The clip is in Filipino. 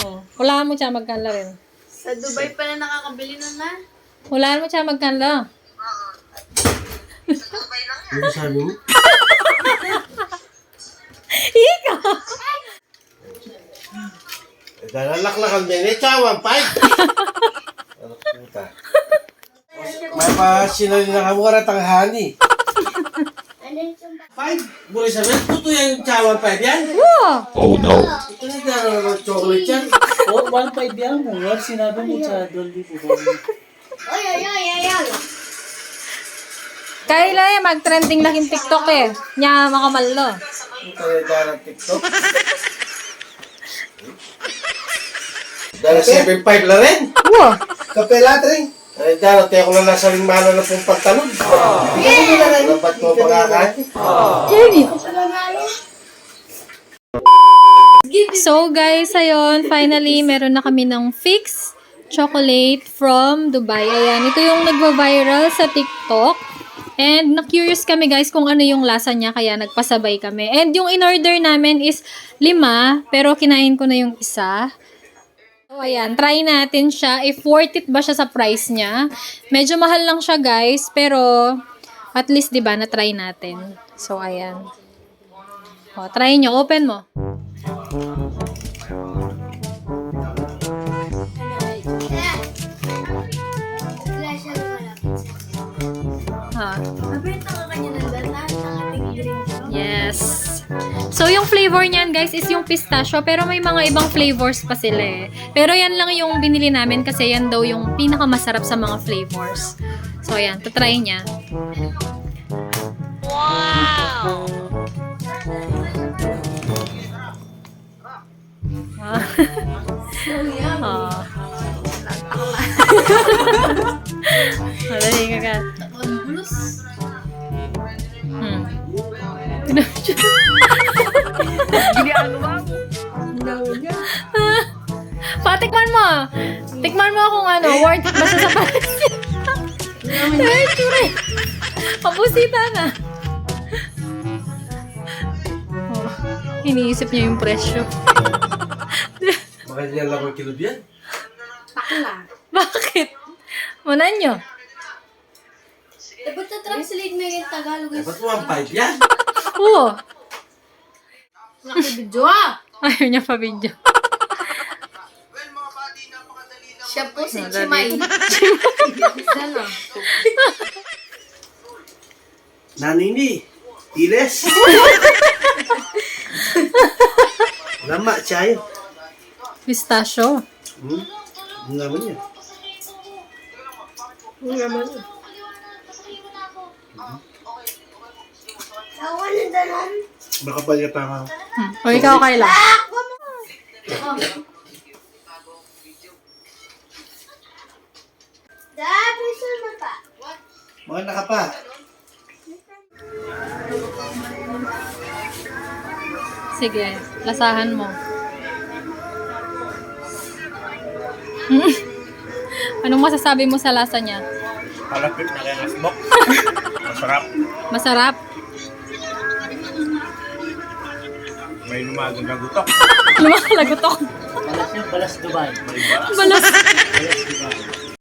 Oh, hulaan mo siya magkano rin. Sa Dubai pa na nakakabili nun na. Hulaan mo siya magkano. Ano sabi mo? Ikaw! Nalalaklakan din eh. Chawan, 5. Ano puta? May pa sinali na kamura tanghani. 5? Muli sabihin, tuto yan yung chawan 5 yan? Wow! Oh no. Ito na gano'n ng chocolate yan. Oh, 1.5 yan mo. War, sinabi mo sa Dolby po ba? Kaya lang mag-trending laking TikTok eh. Nya makamallo. Ito na gano'n ng TikTok. Dala 7.5 lang rin. Wow! Kape lahat rin. Ay, dala, tayo ko lang nasa limano na pong pantalon. Dapat ko pagkakaan. So guys, ayun, finally, meron na kami ng fix chocolate from Dubai. Ayan, ito yung nagva-viral sa TikTok. And na-curious kami guys kung ano yung lasa niya, kaya nagpasabay kami. And yung in-order namin is 5, pero kinain ko na yung isa. So ayan, try natin siya. If worth it ba siya sa price niya. Medyo mahal lang siya guys, pero at least 'di ba na-try natin. So ayan. O, try nyo. Open mo. Ha. Mabenta ka kanya ng datan, nakating drink. Yes. So, yung flavor niyan, guys, is yung pistachio. Pero may mga ibang flavors pa sila eh. Pero yan lang yung binili namin kasi yan daw yung pinakamasarap sa mga flavors. So, ayan. Tatry niya. Wow! Oh. Madali ka ka. Bulus. Patikman mo. Tikman mo kung ano, worth it ba siya sa price. Ay, tuloy. Pabusita na. Oh, iniisip niya yung presyo. Bakit niya lang ang kilod yan? Pakla. Bakit? Manan nyo. Dapat na-translate mo yung Tagalog. Dapat 1.5 yan. Oo. Nakibidyo ah! Ayaw niya pa video. Siya po si Dali. Chimay. Sana. Nanini. Iles. Lama, chayo. Pistachio. Ang naman yan. Makapal ka pa nga. O ikaw, Kayla. Mga nakapa. Sige, lasahan mo. Anong masasabi mo sa lasa niya? Malapit na kaya smoke. Masarap. Masarap? May lumagang gagutok. Lumakalagutok. Balas yung balas Dubai. Balas. Balas Dubai.